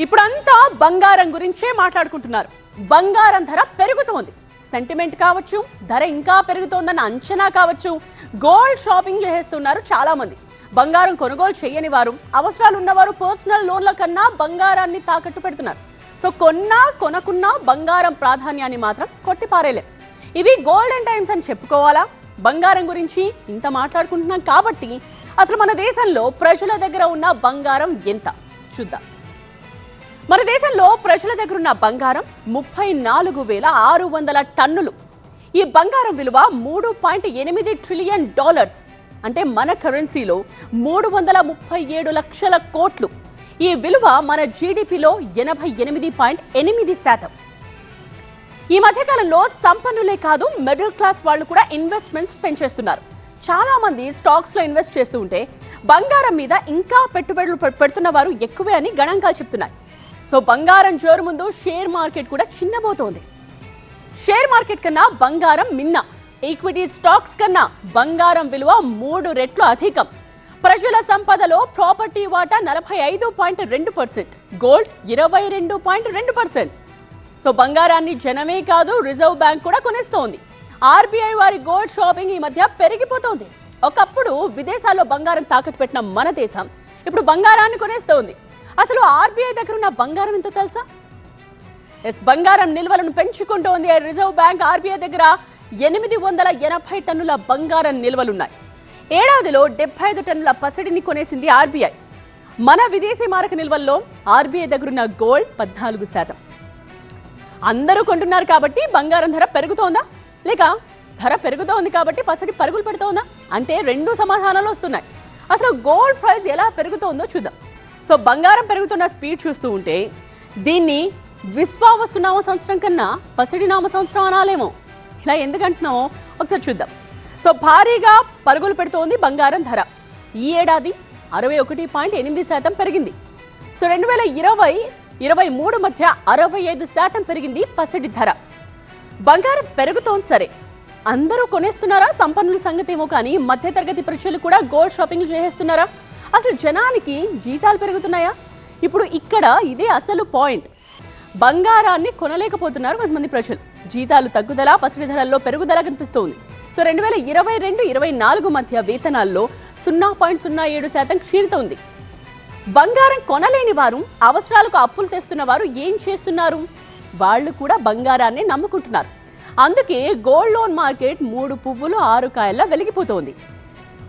ఇప్పుడంతా బంగారం గురించే మాట్లాడుకుంటున్నారు. బంగారం ధర పెరుగుతోంది. సెంటిమెంట్ కావచ్చు, ధర ఇంకా పెరుగుతోందన్న అంచనా కావచ్చు, గోల్డ్ షాపింగ్ చేస్తున్నారు చాలా మంది. బంగారం కొనుగోలు చేయని వారు, అవసరాలు ఉన్నవారు పర్సనల్ లోన్ల కన్నా బంగారాన్ని తాకట్టు పెడుతున్నారు. సో కొనకున్నా బంగారం ప్రాధాన్యాన్ని మాత్రం కొట్టిపారేలేదు. ఇవి గోల్డెన్ టైమ్స్ అని చెప్పుకోవాలా? బంగారం గురించి ఇంత మాట్లాడుకుంటున్నాం కాబట్టి అసలు మన దేశంలో ప్రజల దగ్గర ఉన్న బంగారం ఎంత చూద్దాం. మన దేశంలో ప్రజల దగ్గర ఉన్న బంగారం 34,600 టన్నులు. ఈ బంగారం విలువ $3.8 ట్రిలియన్, అంటే మన కరెన్సీలో 337 లక్షల కోట్లు. ఈ విలువ మన జీడిపిలో 88.8%. ఈ మధ్యకాలంలో సంపన్నులే కాదు, మిడిల్ క్లాస్ వాళ్ళు కూడా ఇన్వెస్ట్మెంట్స్ పెంచేస్తున్నారు. చాలా మంది స్టాక్స్ లో ఇన్వెస్ట్ చేస్తూ ఉంటే బంగారం మీద ఇంకా పెట్టుబడులు పెడుతున్న వారు ఎక్కువే అని గణాంకాలు చెప్తున్నాయి. సో బంగారం జోరు ముందు షేర్ మార్కెట్ కూడా చిన్నబోతోంది. షేర్ మార్కెట్ కన్నా బంగారం మిన్న. ఈక్విటీ స్టాక్స్ కన్నా బంగారం విలువ 3 రెట్లు అధికం. ప్రజల సంపదలో ప్రాపర్టీ వాటా 45.2%, గోల్డ్ 22.2%. సో బంగారాన్ని జనమే కాదు, రిజర్వ్ బ్యాంక్ కూడా కొనేస్తోంది. ఆర్బీఐ వారి గోల్డ్ షాపింగ్ ఈ మధ్య పెరిగిపోతోంది. ఒకప్పుడు విదేశాల్లో బంగారం తాకట్టు పెట్టిన మన దేశం ఇప్పుడు బంగారాన్ని కొనేస్తోంది. అసలు ఆర్బీఐ దగ్గర ఉన్న బంగారం ఎంతో తెలుసా? బంగారం నిల్వలను పెంచుకుంటోంది రిజర్వ్ బ్యాంక్. ఆర్బీఐ దగ్గర 880 టన్నుల బంగారం నిల్వలున్నాయి. ఏడాదిలో 75 టన్నుల పసిడిని కొనేసింది ఆర్బీఐ. మన విదేశీ మారక నిల్వల్లో ఆర్బీఐ దగ్గరున్న గోల్డ్ 14%. అందరూ కొంటున్నారు కాబట్టి బంగారం ధర పెరుగుతోందా, లేక ధర పెరుగుతోంది కాబట్టి పసిడి పరుగులు పెడుతోందా అంటే రెండు సమాధానాలు వస్తున్నాయి. అసలు గోల్డ్ ప్రైస్ ఎలా పెరుగుతోందో చూద్దాం. సో బంగారం పెరుగుతున్న స్పీడ్ చూస్తూ ఉంటే దీన్ని విశ్వావసు నామ సంవత్సరం కన్నా పసిడి నామ సంవత్సరం అనాలేమో. ఇలా ఎందుకంటున్నామో ఒకసారి చూద్దాం. సో భారీగా పరుగులు పెడుతోంది బంగారం ధర. ఈ ఏడాది 61.8% పెరిగింది. సో 2020-23 మధ్య 65% పెరిగింది పసిడి ధర. బంగారం పెరుగుతోంది సరే, అందరూ కొనేస్తున్నారా? సంపన్నుల సంగతి ఏమో కానీ మధ్యతరగతి ప్రజలు కూడా గోల్డ్ షాపింగ్ చేసేస్తున్నారా? అసలు జనానికి జీతాలు పెరుగుతున్నాయా? ఇప్పుడు ఇక్కడ ఇదే అసలు పాయింట్. బంగారాన్ని కొనలేకపోతున్నారు కొంతమంది ప్రజలు. జీతాలు తగ్గుదల, పసిడి ధరల్లో పెరుగుదల కనిపిస్తోంది. సో 2022-24 మధ్య వేతనాల్లో 0.07% క్షీణత ఉంది. బంగారం కొనలేని వారు, అవసరాలకు అప్పులు తెస్తున్న వారు ఏం చేస్తున్నారు? వాళ్ళు కూడా బంగారాన్ని నమ్ముకుంటున్నారు. అందుకే గోల్డ్ లోన్ మార్కెట్ 3 పువ్వులు 6 కాయల్లా వెలిగిపోతోంది.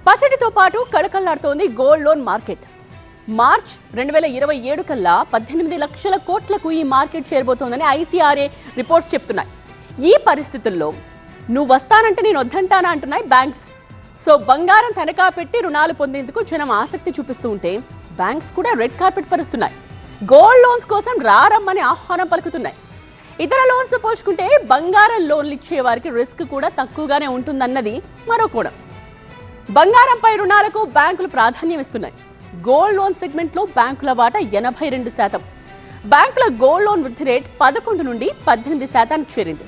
పసిడితో పాటు కళకళలాడుతోంది గోల్డ్ లోన్ మార్కెట్. మార్చ్ 2027 కల్లా 18 లక్షల కోట్లకు ఈ మార్కెట్ చేరబోతోందని ఐసీఆర్ఏ రిపోర్ట్స్ చెప్తున్నాయి. ఈ పరిస్థితుల్లో నువ్వు వస్తానంటే నేను వద్దంటానా అంటున్నాయి బ్యాంక్స్. సో బంగారం తనఖా పెట్టి రుణాలు పొందేందుకు జనం ఆసక్తి చూపిస్తూ ఉంటే బ్యాంక్స్ కూడా రెడ్ కార్పెట్ పరుస్తున్నాయి. గోల్డ్ లోన్స్ కోసం రారమ్మని ఆహ్వానం పలుకుతున్నాయి. ఇతర లోన్స్ తో పోల్చుకుంటే బంగారం లోన్లు ఇచ్చే వారికి రిస్క్ కూడా తక్కువగానే ఉంటుందన్నది మరో కోణం. బంగారంపై రుణాలకు బ్యాంకులు ప్రాధాన్యం ఇస్తున్నాయి. గోల్డ్ లోన్ సెగ్మెంట్ లో బ్యాంకుల వాటా 82%. బ్యాంకుల గోల్డ్ లోన్ వృద్ధి రేట్ 11 నుండి 18% చేరింది.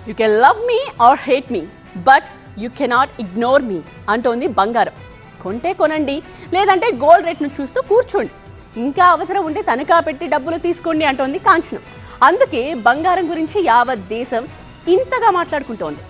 You can love me or hate me, but you cannot ignore me అంటోంది బంగారం. కొంటే కొనండి, లేదంటే గోల్డ్ రేట్ను చూస్తూ కూర్చోండి. ఇంకా అవసరం ఉంటే తనఖా పెట్టి డబ్బులు తీసుకోండి అంటోంది కాంచనం. అందుకే బంగారం గురించి యావత్ దేశం ఇంతగా మాట్లాడుకుంటోంది.